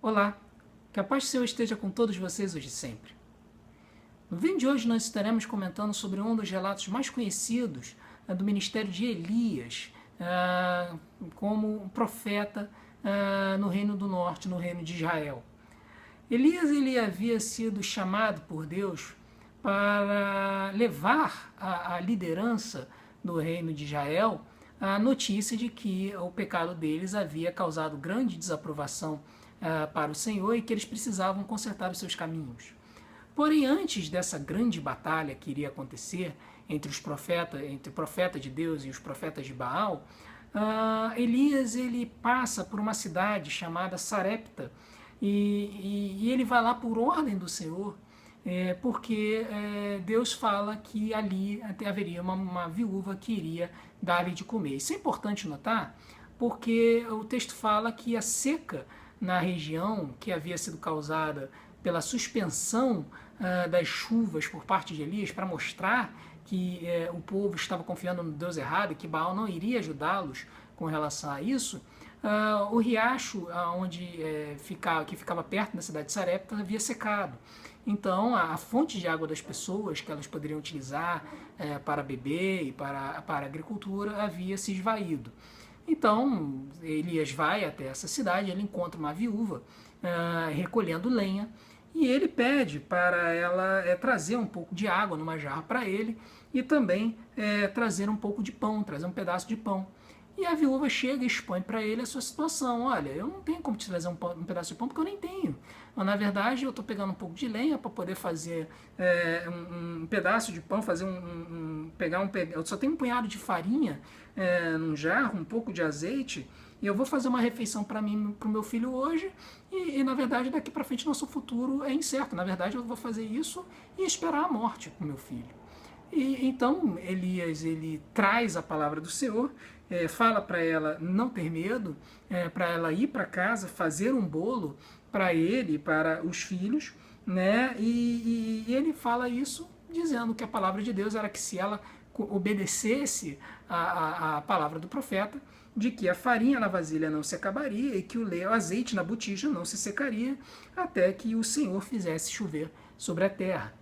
Olá, que a paz do Senhor esteja com todos vocês hoje e sempre. No vídeo de hoje nós estaremos comentando sobre um dos relatos mais conhecidos do ministério de Elias, como um profeta no Reino do Norte, no Reino de Israel. Elias ele havia sido chamado por Deus para levar à liderança do Reino de Israel a notícia de que o pecado deles havia causado grande desaprovação para o Senhor e que eles precisavam consertar os seus caminhos. Porém, antes dessa grande batalha que iria acontecer entre o profeta de Deus e os profetas de Baal, Elias ele passa por uma cidade chamada Sarepta e ele vai lá por ordem do Senhor, porque Deus fala que ali haveria uma viúva que iria dar-lhe de comer. Isso é importante notar, porque o texto fala que a seca na região que havia sido causada pela suspensão das chuvas por parte de Elias para mostrar que o povo estava confiando no Deus errado e que Baal não iria ajudá-los com relação a isso, o riacho que ficava perto da cidade de Sarepta havia secado. Então, a fonte de água das pessoas que elas poderiam utilizar para beber e para a agricultura havia se esvaído. Então, Elias vai até essa cidade, ele encontra uma viúva recolhendo lenha e ele pede para ela trazer um pouco de água numa jarra para ele e também trazer um pouco de pão, trazer um pedaço de pão. E a viúva chega e expõe para ele a sua situação. Olha, eu não tenho como te trazer um pedaço de pão porque eu nem tenho. Mas, na verdade, eu estou pegando um pouco de lenha para poder fazer um pedaço de pão, eu só tenho um punhado de farinha num jarro, um pouco de azeite, e eu vou fazer uma refeição para mim, para o meu filho hoje, e na verdade daqui para frente nosso futuro é incerto. Na verdade eu vou fazer isso e esperar a morte para o meu filho. E então Elias ele traz a palavra do Senhor, fala para ela não ter medo, para ela ir para casa, fazer um bolo para ele e para os filhos, né? E ele fala isso dizendo que a palavra de Deus era que se ela obedecesse a palavra do profeta, de que a farinha na vasilha não se acabaria e que o azeite na botija não se secaria até que o Senhor fizesse chover sobre a terra.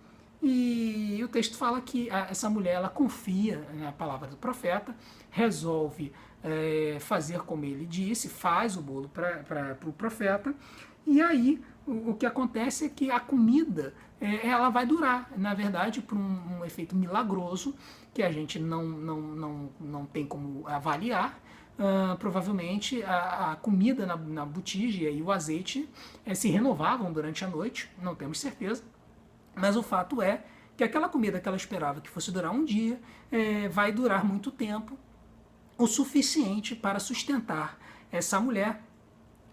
E o texto fala que essa mulher ela confia na palavra do profeta, resolve fazer como ele disse, faz o bolo para o profeta, e aí o que acontece é que a comida ela vai durar, na verdade, por um efeito milagroso que a gente não tem como avaliar. Provavelmente a comida na botija e o azeite se renovavam durante a noite, não temos certeza, mas o fato é que aquela comida que ela esperava que fosse durar um dia vai durar muito tempo, o suficiente para sustentar essa mulher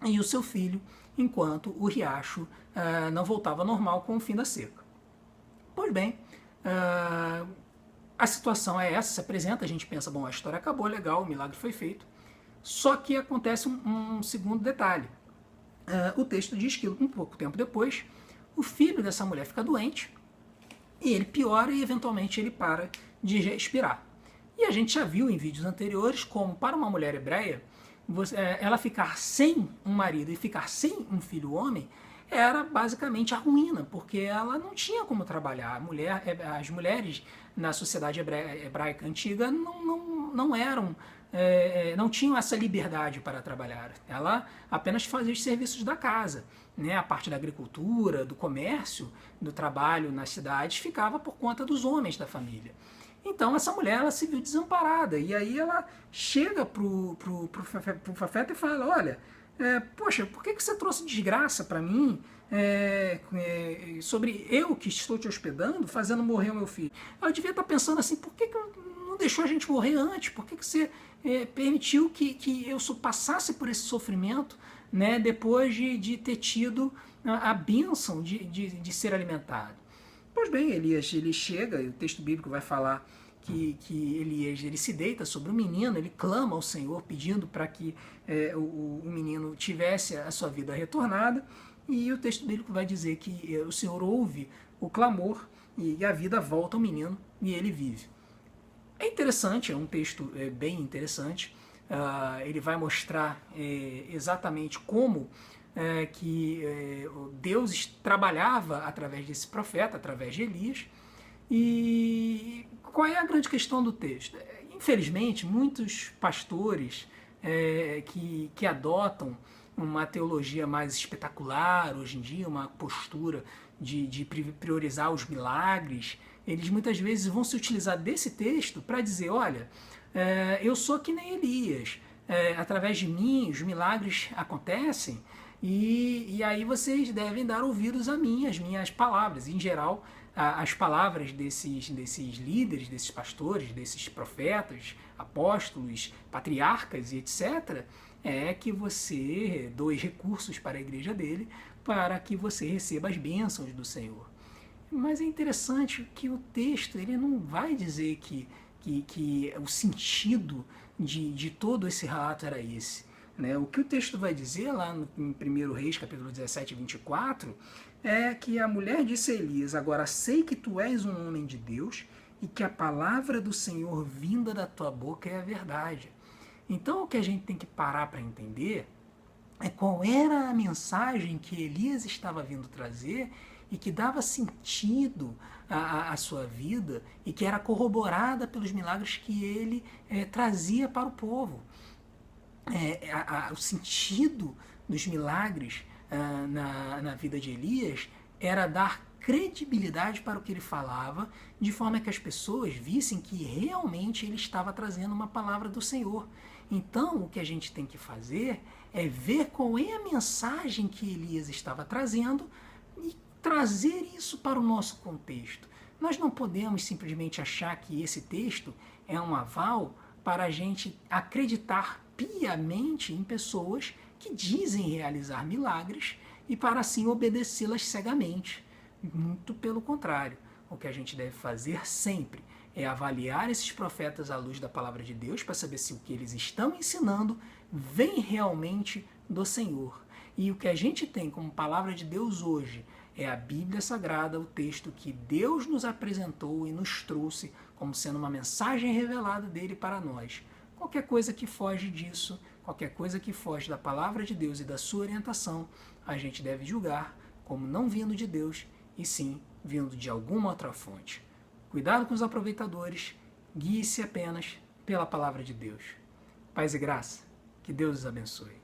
e o seu filho enquanto o riacho não voltava ao normal com o fim da seca. Pois bem, a situação é essa, se apresenta, a gente pensa, bom, a história acabou, legal, o milagre foi feito. Só que acontece um segundo detalhe. O texto diz que um pouco tempo depois, o filho dessa mulher fica doente, e ele piora e eventualmente ele para de respirar. E a gente já viu em vídeos anteriores como para uma mulher hebreia, ela ficar sem um marido e ficar sem um filho homem era basicamente a ruína, porque ela não tinha como trabalhar. As mulheres na sociedade hebraica antiga não tinham essa liberdade para trabalhar. Ela apenas fazia os serviços da casa, né? A parte da agricultura, do comércio, do trabalho nas cidades ficava por conta dos homens da família. Então essa mulher ela se viu desamparada e aí ela chega pro profeta e fala, olha, poxa, por que você trouxe desgraça para mim sobre eu que estou te hospedando, fazendo morrer o meu filho? Ela devia estar pensando assim, por que não deixou a gente morrer antes? Por que você permitiu que eu passasse por esse sofrimento, né, depois de ter tido a bênção de ser alimentado? Pois bem, Elias ele chega, e o texto bíblico vai falar que Elias ele se deita sobre o menino, ele clama ao Senhor pedindo para que o menino tivesse a sua vida retornada, e o texto bíblico vai dizer que o Senhor ouve o clamor e a vida volta ao menino e ele vive. É interessante, é um texto bem interessante, ele vai mostrar exatamente como Deus trabalhava através desse profeta, através de Elias. E qual é a grande questão do texto? Infelizmente, muitos pastores que adotam uma teologia mais espetacular hoje em dia, uma postura de priorizar os milagres, eles muitas vezes vão se utilizar desse texto para dizer, olha, eu sou que nem Elias, através de mim os milagres acontecem, e aí vocês devem dar ouvidos a mim, as minhas palavras. Em geral, as palavras desses líderes, desses pastores, desses profetas, apóstolos, patriarcas e etc., é que você doe recursos para a igreja dele para que você receba as bênçãos do Senhor. Mas é interessante que o texto ele não vai dizer que o sentido de todo esse relato era esse. Né? O que o texto vai dizer lá no 1 Reis, capítulo 17, 24, é que a mulher disse a Elias, agora sei que tu és um homem de Deus e que a palavra do Senhor vinda da tua boca é a verdade. Então o que a gente tem que parar para entender é qual era a mensagem que Elias estava vindo trazer e que dava sentido à sua vida e que era corroborada pelos milagres que ele trazia para o povo. O sentido dos milagres na vida de Elias era dar credibilidade para o que ele falava, de forma que as pessoas vissem que realmente ele estava trazendo uma palavra do Senhor. Então, o que a gente tem que fazer é ver qual é a mensagem que Elias estava trazendo e trazer isso para o nosso contexto. Nós não podemos simplesmente achar que esse texto é um aval para a gente acreditar piamente em pessoas que dizem realizar milagres e para assim obedecê-las cegamente. Muito pelo contrário, o que a gente deve fazer sempre é avaliar esses profetas à luz da palavra de Deus para saber se o que eles estão ensinando vem realmente do Senhor. E o que a gente tem como palavra de Deus hoje é a Bíblia Sagrada, o texto que Deus nos apresentou e nos trouxe como sendo uma mensagem revelada dele para nós. Qualquer coisa que foge disso, qualquer coisa que foge da palavra de Deus e da sua orientação, a gente deve julgar como não vindo de Deus, e sim vindo de alguma outra fonte. Cuidado com os aproveitadores, guie-se apenas pela palavra de Deus. Paz e graça, que Deus os abençoe.